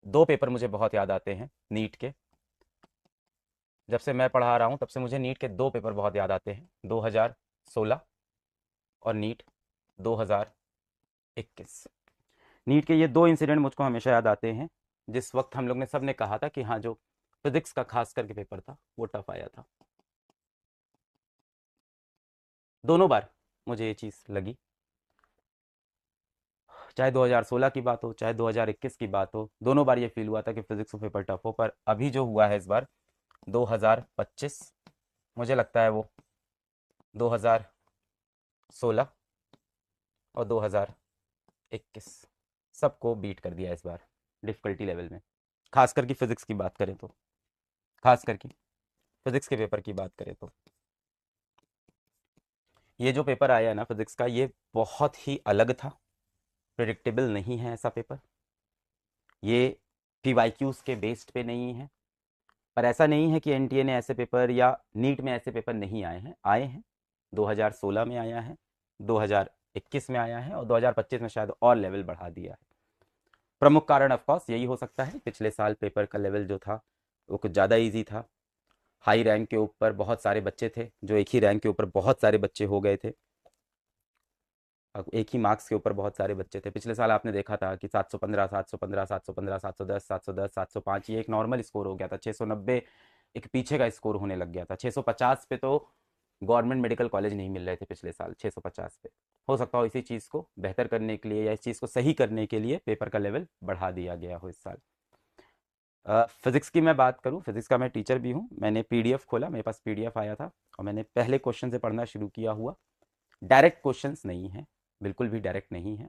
दो पेपर मुझे बहुत याद आते हैं नीट के। जब से मैं पढ़ा रहा हूँ तब से मुझे नीट के दो पेपर बहुत याद आते हैं, 2016 और नीट 2021। नीट के ये दो इंसिडेंट मुझको हमेशा याद आते हैं, जिस वक्त हम लोग ने सब ने कहा था कि हाँ, जो फिजिक्स का खास करके पेपर था वो टफ आया था। दोनों बार मुझे ये चीज़ लगी, चाहे 2016 की बात हो चाहे 2021 की बात हो, दोनों बार ये फील हुआ था कि फिजिक्स का पेपर टफ हो। पर अभी जो हुआ है इस बार 2025, मुझे लगता है वो 2016 और 2021 सबको बीट कर दिया इस बार डिफ़िकल्टी लेवल में। खास करके फिजिक्स की बात करें तो, खास करके फिजिक्स के पेपर की बात करें तो, ये जो पेपर आया है ना फिजिक्स का, ये बहुत ही अलग था। प्रिडिक्टेबल नहीं है ऐसा पेपर। ये पीवाईक्यूज के बेस्ड पे नहीं है। पर ऐसा नहीं है कि एनटीए ने ऐसे पेपर या नीट में ऐसे पेपर नहीं आए हैं, आए हैं। 2016 में आया है, 2021 में आया है और 2025 में शायद और लेवल बढ़ा दिया है। प्रमुख कारण ऑफ कोर्स यही हो सकता है, पिछले साल पेपर का लेवल जो था वो कुछ ज़्यादा इजी था। हाई रैंक के ऊपर बहुत सारे बच्चे थे, जो एक ही रैंक के ऊपर बहुत सारे बच्चे हो गए थे। अब एक ही मार्क्स के ऊपर बहुत सारे बच्चे थे। पिछले साल आपने देखा था कि 715 715 715 710 710 705 ये एक नॉर्मल स्कोर हो गया था। 690 एक पीछे का स्कोर होने लग गया था। 650 पे तो गवर्नमेंट मेडिकल कॉलेज नहीं मिल रहे थे पिछले साल 650 पे। हो सकता हो इसी चीज़ को बेहतर करने के लिए या इस चीज़ को सही करने के लिए पेपर का लेवल बढ़ा दिया गया हो इस साल। फिजिक्स की मैं बात करूं, फिजिक्स का मैं टीचर भी हूं। मैंने पीडीएफ खोला, मेरे पास पीडीएफ आया था और मैंने पहले क्वेश्चन से पढ़ना शुरू किया हुआ। डायरेक्ट क्वेश्चंस नहीं है, बिल्कुल भी डायरेक्ट नहीं है।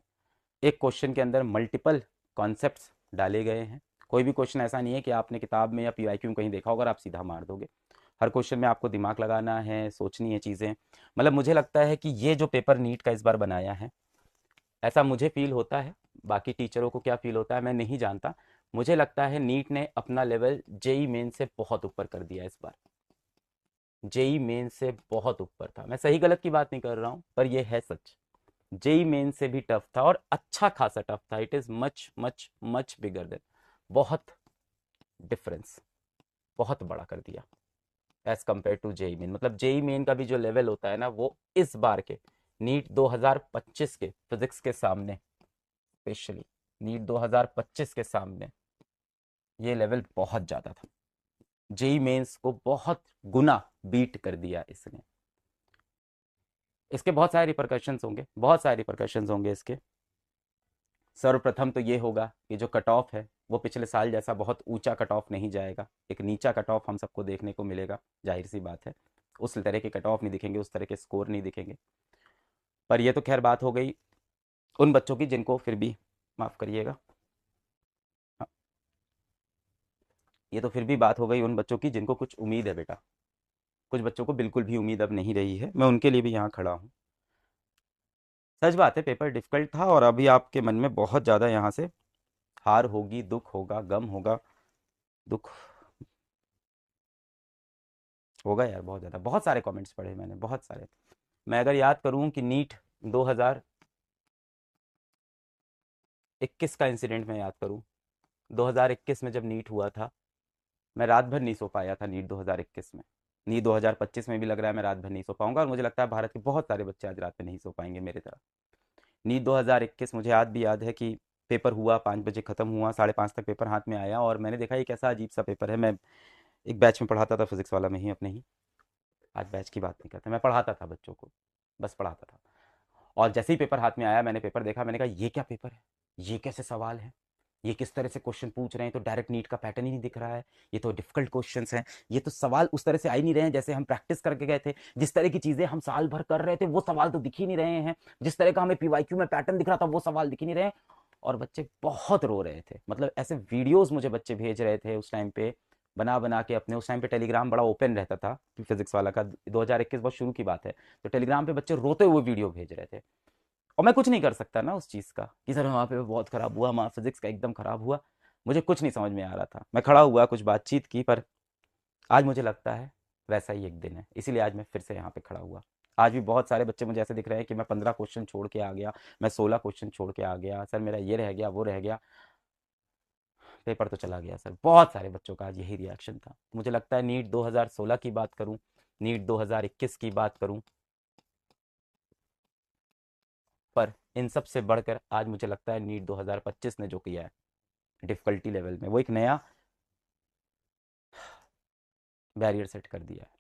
एक क्वेश्चन के अंदर मल्टीपल कॉन्सेप्ट्स डाले गए हैं। कोई भी क्वेश्चन ऐसा नहीं है कि आपने किताब में या पीवाईक्यू में कहीं देखा होगा और आप सीधा मार दोगे। हर क्वेश्चन में आपको दिमाग लगाना है, सोचनी है चीज़ें। मतलब मुझे लगता है कि ये जो पेपर नीट का इस बार बनाया है, ऐसा मुझे फील होता है। बाकी टीचरों को क्या फील होता है मैं नहीं जानता। मुझे लगता है नीट ने अपना लेवल जेई मेन से बहुत ऊपर कर दिया इस बार। जेई मेन से बहुत ऊपर था। मैं सही गलत की बात नहीं कर रहा हूँ, पर यह है सच। जेई मेन से भी टफ था और अच्छा खासा टफ था। It is much much much bigger than, बहुत डिफरेंस, बहुत बड़ा कर दिया as compare to JEE main. मतलब जेई मेन का भी जो लेवल होता है ना, वो इस बार के नीट 2025 के फिजिक्स के सामने, स्पेशली नीट 2025 के सामने ये लेवल बहुत ज़्यादा था। जेई मेंस को बहुत गुना बीट कर दिया इसने। इसके बहुत सारे रिपरकशंस होंगे, बहुत सारे रिपरकशंस होंगे इसके। सर्वप्रथम तो ये होगा कि जो कट ऑफ है वो पिछले साल जैसा बहुत ऊंचा कट ऑफ नहीं जाएगा। एक नीचा कट ऑफ हम सबको देखने को मिलेगा, जाहिर सी बात है। उस तरह के कट ऑफ नहीं दिखेंगे, उस तरह के स्कोर नहीं दिखेंगे। पर ये तो खैर बात हो गई उन बच्चों की जिनको फिर भी, माफ़ करिएगा, हाँ, ये तो फिर भी बात हो गई उन बच्चों की जिनको कुछ उम्मीद है बेटा। कुछ बच्चों को बिल्कुल भी उम्मीद अब नहीं रही है, मैं उनके लिए भी यहाँ खड़ा हूँ। सच बात है, पेपर डिफिकल्ट था और अभी आपके मन में बहुत ज़्यादा यहाँ से हार होगी, दुख होगा, गम होगा। दुख होगा यार, बहुत ज़्यादा। बहुत सारे कमेंट्स पढ़े मैंने, बहुत सारे। मैं अगर याद करूँ कि नीट 2021 का इंसिडेंट मैं याद करूँ, 2021 में जब नीट हुआ था, मैं रात भर नहीं सो पाया था नीट 2021 में। नीट 2025 में भी लग रहा है मैं रात भर नहीं सो पाऊंगा और मुझे लगता है भारत के बहुत सारे बच्चे आज रात में नहीं सो पाएंगे मेरे तरह। नीट 2021 मुझे आज भी याद है कि पेपर हुआ, 5 बजे ख़त्म हुआ, 5:30 तक पेपर हाथ में आया और मैंने देखा ये कैसा अजीब सा पेपर है। मैं एक बैच में पढ़ाता था, फिजिक्स वाला में ही, अपने ही। आज बैच की बात नहीं करते, मैं पढ़ाता था बच्चों को, बस पढ़ाता था। और जैसे ही पेपर हाथ में आया, मैंने पेपर देखा, मैंने कहा ये क्या पेपर है, ये कैसे सवाल है, ये किस तरह से क्वेश्चन पूछ रहे हैं। तो डायरेक्ट नीट का पैटर्न ही नहीं दिख रहा है, ये तो डिफिकल्ट क्वेश्चंस हैं। ये तो सवाल उस तरह से आ ही नहीं रहे हैं जैसे हम प्रैक्टिस करके गए थे। जिस तरह की चीजें हम साल भर कर रहे थे वो सवाल तो दिख ही नहीं रहे हैं। जिस तरह का हमें पीवाईक्यू में पैटर्न दिख रहा था वो सवाल दिख ही नहीं रहे हैं। और बच्चे बहुत रो रहे थे। मतलब ऐसे वीडियोस मुझे बच्चे भेज रहे थे उस टाइम पे, बना बना के अपने। उस टाइम पे टेलीग्राम बड़ा ओपन रहता था फिजिक्स वाला का, 2021 बहुत शुरू की बात है। तो टेलीग्राम पे बच्चे रोते हुए वीडियो भेज रहे थे। और मैं कुछ नहीं कर सकता ना उस चीज़ का कि सर वहाँ पे बहुत ख़राब हुआ, वहाँ फिजिक्स का एकदम ख़राब हुआ। मुझे कुछ नहीं समझ में आ रहा था। मैं खड़ा हुआ, कुछ बातचीत की, पर आज मुझे लगता है वैसा ही एक दिन है, इसीलिए आज मैं फिर से यहाँ पे खड़ा हुआ। आज भी बहुत सारे बच्चे मुझे ऐसे दिख रहे हैं कि मैं 15 क्वेश्चन छोड़ के आ गया, मैं 16 क्वेश्चन छोड़ के आ गया, सर मेरा ये रह गया वो रह गया। पेपर तो चला गया सर। बहुत सारे बच्चों का आज यही रिएक्शन था। मुझे लगता है नीट 2016 की बात करूं, नीट 2021 की बात करूं, पर इन सब से बढ़कर आज मुझे लगता है नीट 2025 ने जो किया है डिफ़िकल्टी लेवल में, वो एक नया बैरियर सेट कर दिया है।